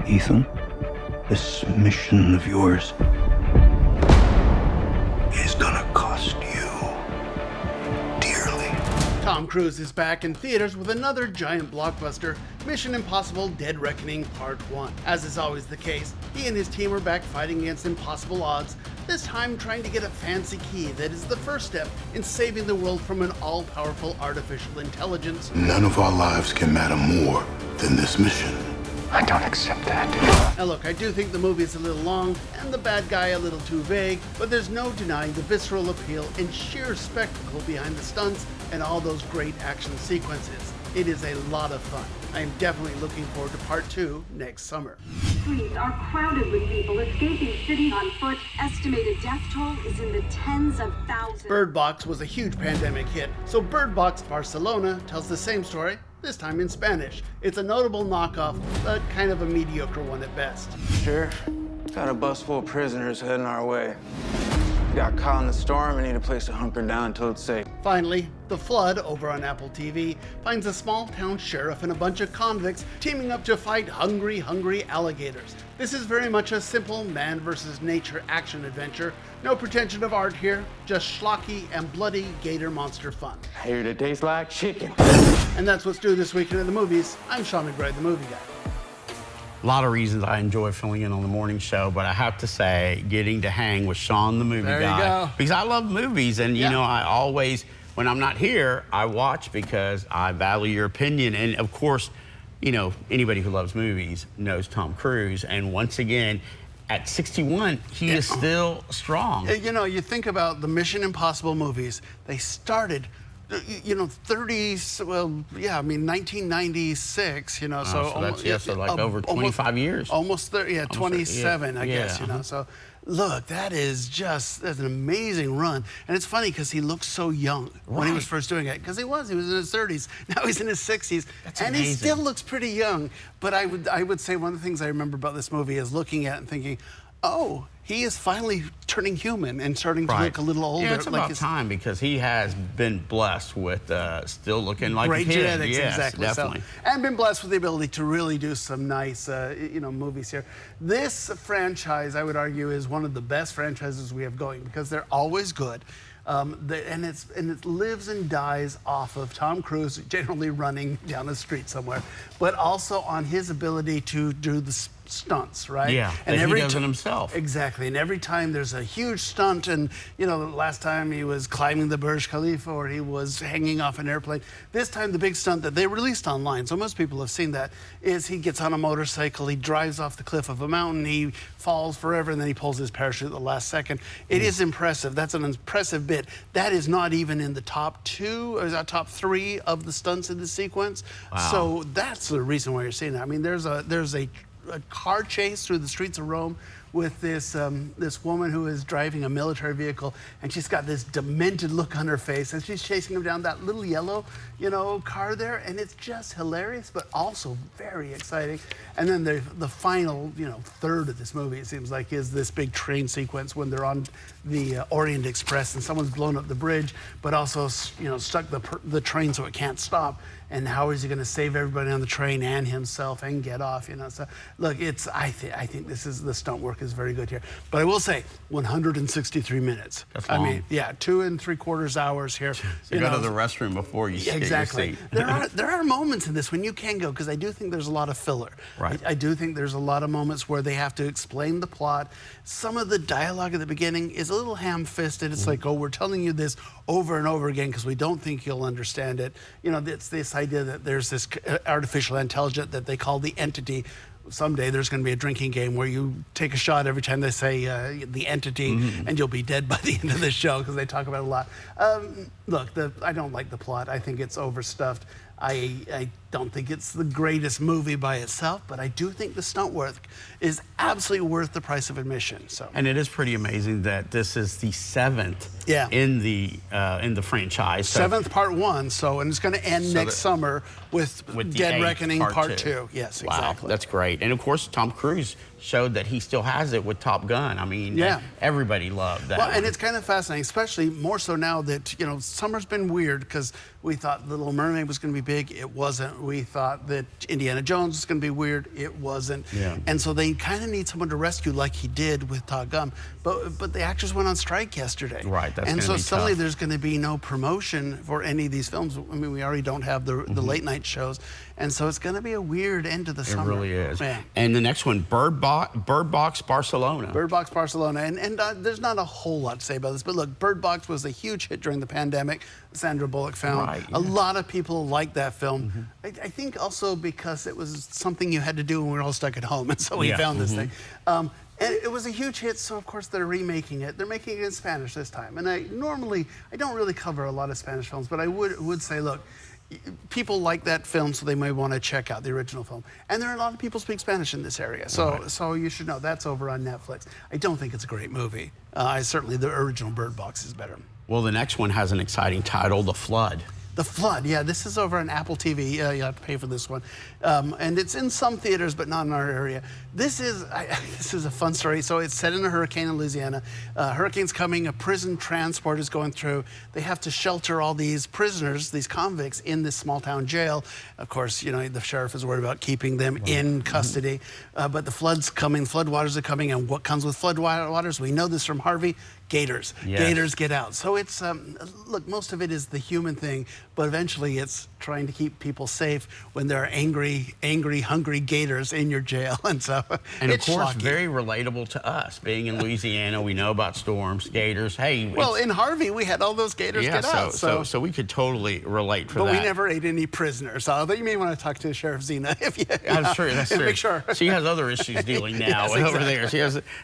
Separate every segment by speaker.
Speaker 1: Ethan, this mission of yours is gonna cost you dearly.
Speaker 2: Tom Cruise is back in theaters with another giant blockbuster, Mission Impossible: Dead Reckoning Part 1. As is always the case, he and his team are back fighting against impossible odds, this time trying to get a fancy key that is the first step in saving the world from an all-powerful artificial intelligence.
Speaker 3: None of our lives can matter more than this mission.
Speaker 1: I don't accept that.
Speaker 2: Now look, I do think the movie is a little long and the bad guy a little too vague, but there's no denying the visceral appeal and sheer spectacle behind the stunts and all those great action sequences. It is a lot of fun. I am definitely looking forward to Part 2 next summer.
Speaker 4: Streets are crowded with people escaping cities on foot. Estimated death toll is in the tens of thousands.
Speaker 2: Bird Box was a huge pandemic hit, so Bird Box Barcelona tells the same story, this time in Spanish. It's a notable knockoff, but kind of a mediocre one at best.
Speaker 5: Sheriff, got a bus full of prisoners heading our way. Got caught in the storm and need a place to hunker down until it's safe.
Speaker 2: Finally, The Flood, over on Apple TV, finds a small-town sheriff and a bunch of convicts teaming up to fight hungry alligators. This is very much a simple man versus nature action adventure. No pretension of art here, just schlocky and bloody gator monster fun.
Speaker 5: I hear it tastes like chicken.
Speaker 2: And that's what's due this weekend in the movies. I'm Sean McBride, the movie guy.
Speaker 6: A lot of reasons I enjoy filling in on the morning show, but I have to say, getting to hang with Sean, the movie
Speaker 2: There you
Speaker 6: guy.
Speaker 2: go.
Speaker 6: Because I love movies, and you know, I always, when I'm not here, I watch because I value your opinion. And of course, you know, anybody who loves movies knows Tom Cruise. And once again, at 61, he is still strong.
Speaker 2: You know, you think about the Mission Impossible movies, they started, you know, 30s, well, yeah, I mean, 1996, you know, so
Speaker 6: that's, yeah, so like over 25 years.
Speaker 2: Almost 30, yeah, 27, I guess, you know,
Speaker 6: uh-huh.
Speaker 2: so look, that's an amazing run. And it's funny because he looked so young when he was first doing it, because he was in his 30s, now he's in his 60s, and he still looks pretty young. But I would say one of the things I remember about this movie is looking at it and thinking, oh, he is finally turning human and starting to look a little older.
Speaker 6: Yeah, it's about time, because he has been blessed with still looking like
Speaker 2: great
Speaker 6: a kid.
Speaker 2: genetics,
Speaker 6: Yes,
Speaker 2: exactly.
Speaker 6: definitely.
Speaker 2: So, and been blessed with the ability to really do some nice, you know, movies here. This franchise, I would argue, is one of the best franchises we have going because they're always good. And it lives and dies off of Tom Cruise generally running down the street somewhere, but also on his ability to do the stunts, right?
Speaker 6: Yeah,
Speaker 2: and
Speaker 6: he does it himself.
Speaker 2: Exactly, and every time there's a huge stunt, and you know, the last time he was climbing the Burj Khalifa or he was hanging off an airplane. This time the big stunt that they released online, so most people have seen that, is he gets on a motorcycle, he drives off the cliff of a mountain, he falls forever, and then he pulls his parachute at the last second. It is impressive. That's an impressive bit. That is not even in the top 2 or top 3 of the stunts in the sequence.
Speaker 6: Wow.
Speaker 2: So that's the reason why you're seeing that. I mean, there's a car chase through the streets of Rome with this woman who is driving a military vehicle, and she's got this demented look on her face, and she's chasing him down that little yellow, you know, car there, and it's just hilarious, but also very exciting. And then the final, you know, third of this movie, it seems like, is this big train sequence when they're on the Orient Express and someone's blown up the bridge, but also, you know, stuck the train so it can't stop. And how is he going to save everybody on the train and himself and get off? You know, so look, I think the stunt work is very good here. But I will say, 163 minutes.
Speaker 6: That's long.
Speaker 2: I mean, yeah, 2 3/4 hours here.
Speaker 6: So you go to the restroom before you get your seat.
Speaker 2: There are moments in this when you can go, because I do think there's a lot of filler.
Speaker 6: Right.
Speaker 2: I do think there's a lot of moments where they have to explain the plot. Some of the dialogue at the beginning is a little ham-fisted. It's like, oh, we're telling you this over and over again because we don't think you'll understand it. You know, it's this idea that there's this artificial intelligence that they call the entity. Someday there's going to be a drinking game where you take a shot every time they say the entity, and you'll be dead by the end of the show because they talk about it a lot. Look, I don't like the plot. I think it's overstuffed. I don't think it's the greatest movie by itself, but I do think the stunt work is absolutely worth the price of admission. So.
Speaker 6: And it is pretty amazing that this is the 7th in the franchise. So
Speaker 2: 7th part 1, and it's going to end next summer with Dead Reckoning part 2. Yes, exactly.
Speaker 6: Wow, that's great. And of course, Tom Cruise showed that he still has it with Top Gun. I mean, everybody loved that.
Speaker 2: Well, and it's kind of fascinating, especially more so now that, you know, summer's been weird because we thought Little Mermaid was going to be big. It wasn't. we thought that Indiana Jones was going to be weird. It wasn't.
Speaker 6: Yeah.
Speaker 2: And so they kind of need someone to rescue like he did with Top Gun. But the actors went on strike yesterday.
Speaker 6: Right, that's
Speaker 2: And
Speaker 6: gonna
Speaker 2: so
Speaker 6: be
Speaker 2: suddenly
Speaker 6: tough.
Speaker 2: there's going to be no promotion for any of these films. I mean, we already don't have the late night shows. And so it's going to be a weird end to the
Speaker 6: It
Speaker 2: summer.
Speaker 6: really is.
Speaker 2: Yeah.
Speaker 6: And the next one, Bird Box Barcelona.
Speaker 2: Bird Box Barcelona, and there's not a whole lot to say about this, but look, Bird Box was a huge hit during the pandemic. Sandra Bullock found
Speaker 6: Right,
Speaker 2: a
Speaker 6: yeah.
Speaker 2: lot of people liked that film. I think also because it was something you had to do when we were all stuck at home, and so we
Speaker 6: Yeah,
Speaker 2: found this thing. And it was a huge hit, so of course they're remaking it. They're making it in Spanish this time, and I don't really cover a lot of Spanish films, but I would say, look, people like that film, so they may want to check out the original film. And there are a lot of people who speak Spanish in this area, so you should know that's over on Netflix. I don't think it's a great movie. Certainly the original Bird Box is better.
Speaker 6: Well, the next one has an exciting title, The Flood.
Speaker 2: The Flood, yeah, this is over on Apple TV. You have to pay for this one, and it's in some theaters, but not in our area. This is a fun story. So it's set in a hurricane in Louisiana. Hurricane's coming. A prison transport is going through. They have to shelter all these prisoners, these convicts, in this small town jail. Of course, the sheriff is worried about keeping them in custody. But the flood's coming. Floodwaters are coming, and what comes with floodwaters? We know this from Harvey. Gators.
Speaker 6: Yes.
Speaker 2: Gators get out. So it's, look, most of it is the human thing, but eventually it's trying to keep people safe when there are angry, hungry gators in your jail. And so
Speaker 6: And
Speaker 2: it's
Speaker 6: of course,
Speaker 2: shocking.
Speaker 6: very relatable to us. Being in Louisiana, we know about storms, gators. Hey,
Speaker 2: Well, in Harvey, we had all those gators
Speaker 6: yeah,
Speaker 2: get out.
Speaker 6: so we could totally relate for
Speaker 2: but
Speaker 6: that.
Speaker 2: we never ate any prisoners. So you may want to talk to Sheriff Zena if you.
Speaker 6: That's true. That's
Speaker 2: and
Speaker 6: true.
Speaker 2: Make sure.
Speaker 6: She has other issues dealing now
Speaker 2: Yes,
Speaker 6: over there.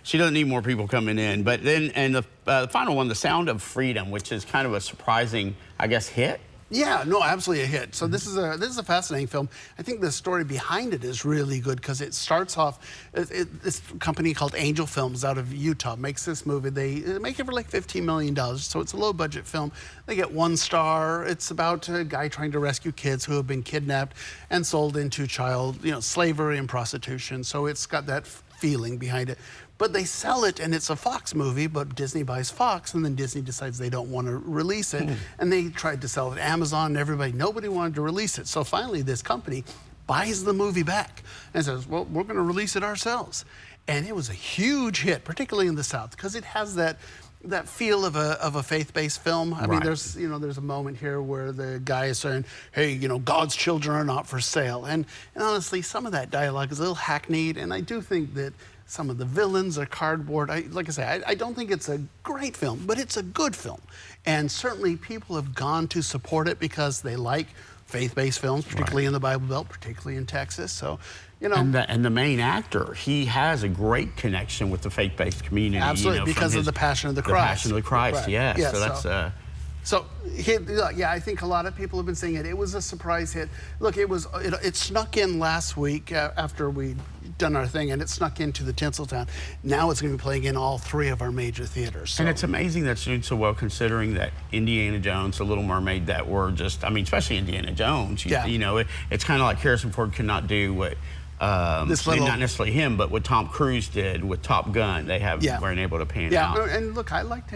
Speaker 6: She doesn't need more people coming in. But then, and the final one, The Sound of Freedom, which is kind of a surprising, I guess, hit.
Speaker 2: Yeah, no, absolutely a hit. So this is a fascinating film. I think the story behind it is really good because it starts off. This company called Angel Films out of Utah makes this movie. They make it for like $15 million, so it's a low budget film. They get 1 star. It's about a guy trying to rescue kids who have been kidnapped and sold into child, slavery and prostitution. So it's got that feeling behind it. But they sell it, and it's a Fox movie, but Disney buys Fox, and then Disney decides they don't want to release it. And they tried to sell it to Amazon and nobody wanted to release it. So finally, this company buys the movie back and says, well, we're going to release it ourselves. And it was a huge hit, particularly in the South, because it has that feel of a faith-based film. I mean,
Speaker 6: Right.
Speaker 2: there's a moment here where the guy is saying, hey, God's children are not for sale. And honestly, some of that dialogue is a little hackneyed, and I do think that some of the villains are cardboard. Like I say, I don't think it's a great film, but it's a good film. And certainly people have gone to support it because they like faith-based films, particularly in the Bible Belt, particularly in Texas. So,
Speaker 6: And the main actor, he has a great connection with the faith-based community.
Speaker 2: Absolutely,
Speaker 6: from
Speaker 2: because of the Passion of the Christ.
Speaker 6: The Passion of the Christ,
Speaker 2: Right.
Speaker 6: yes.
Speaker 2: Yeah,
Speaker 6: so that's...
Speaker 2: So, yeah, I think a lot of people have been seeing it. It was a surprise hit. Look, it snuck in last week after we'd done our thing, and it snuck into the Tinseltown. Now it's going to be playing in all 3 of our major theaters. So.
Speaker 6: And it's amazing that's doing so well, considering that Indiana Jones, The Little Mermaid, that were just, especially Indiana Jones, it's kind of like Harrison Ford could not do what, not necessarily him, but what Tom Cruise did with Top Gun. They weren't able to pan out.
Speaker 2: Yeah, and look, I liked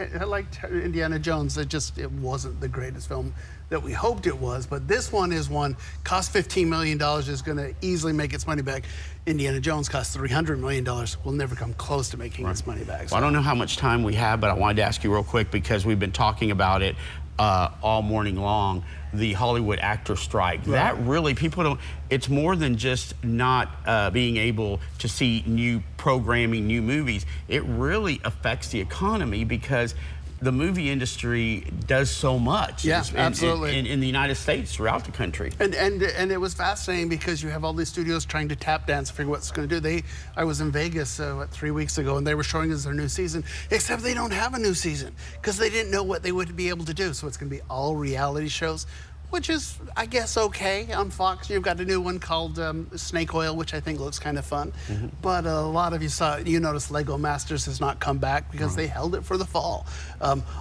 Speaker 2: Indiana Jones. It wasn't the greatest film that we hoped it was, but this one is one, cost $15 million, is going to easily make its money back. Indiana Jones cost $300 million, will never come close to making its money back. So.
Speaker 6: Well, I don't know how much time we have, but I wanted to ask you real quick, because we've been talking about it all morning long, the Hollywood actor strike.
Speaker 2: Right.
Speaker 6: That really, people don't, it's more than just not being able to see new programming, new movies. It really affects the economy, because the movie industry does so much
Speaker 2: absolutely.
Speaker 6: in the United States, throughout the country.
Speaker 2: And it was fascinating because you have all these studios trying to tap dance and figure what it's going to do. I was in Vegas 3 weeks ago, and they were showing us their new season, except they don't have a new season because they didn't know what they would be able to do. So it's going to be all reality shows, which is, I guess, okay on Fox. You've got a new one called Snake Oil, which I think looks kind of fun. But a lot of you noticed Lego Masters has not come back because they held it for the fall.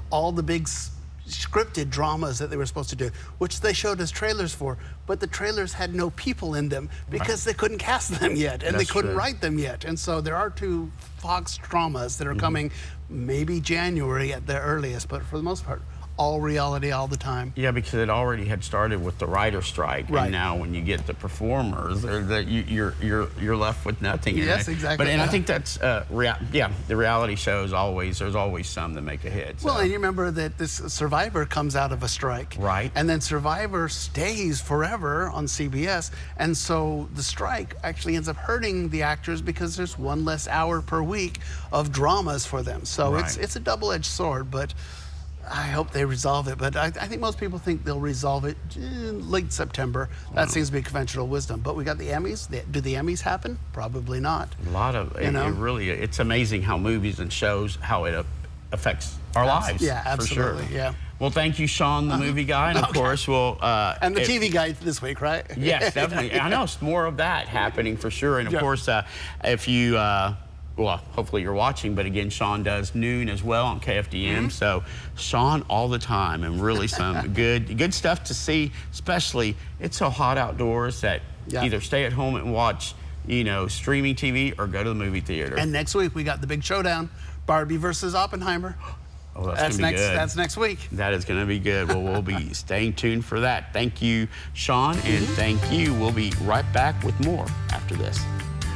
Speaker 2: All the big scripted dramas that they were supposed to do, which they showed us trailers for, but the trailers had no people in them because they couldn't cast them yet, and they couldn't write them yet. And so there are 2 Fox dramas that are coming maybe January at the earliest, but for the most part, all reality all the time.
Speaker 6: Yeah, because it already had started with the writer strike,
Speaker 2: Right.
Speaker 6: and now when you get the performers, you're left with nothing.
Speaker 2: Yes, exactly.
Speaker 6: But I
Speaker 2: Yeah.
Speaker 6: think that's the reality shows there's always some that make a hit. So.
Speaker 2: Well, and you remember that this Survivor comes out of a strike.
Speaker 6: Right.
Speaker 2: And then Survivor stays forever on CBS. And so the strike actually ends up hurting the actors because there's one less hour per week of dramas for them. So
Speaker 6: Right.
Speaker 2: it's a double-edged sword, but I hope they resolve it. But I think most people think they'll resolve it in late September. That seems to be conventional wisdom. But we got the Emmys. Do the Emmys happen? Probably not.
Speaker 6: A lot of
Speaker 2: You know?
Speaker 6: it really. It's amazing how movies and shows how it affects our lives.
Speaker 2: Yeah, absolutely.
Speaker 6: For sure.
Speaker 2: Yeah.
Speaker 6: Well, thank you, Sean, the movie guy, and of
Speaker 2: Okay.
Speaker 6: course we'll.
Speaker 2: And the TV guide this week, right?
Speaker 6: Yes, definitely. I know it's more of that happening for sure. And of
Speaker 2: Yeah.
Speaker 6: course, if you, well, hopefully you're watching, but again, Sean does noon as well on KFDM. So Sean all the time, and really some good stuff to see. Especially, it's so hot outdoors that
Speaker 2: Yeah.
Speaker 6: either stay at home and watch, streaming TV or go to the movie theater.
Speaker 2: And next week we got the big showdown, Barbie versus Oppenheimer.
Speaker 6: Oh, that's gonna be
Speaker 2: next.
Speaker 6: good.
Speaker 2: That's next week.
Speaker 6: That is going to be good. Well, we'll be staying tuned for that. Thank you, Sean, and thank you. We'll be right back with more after this.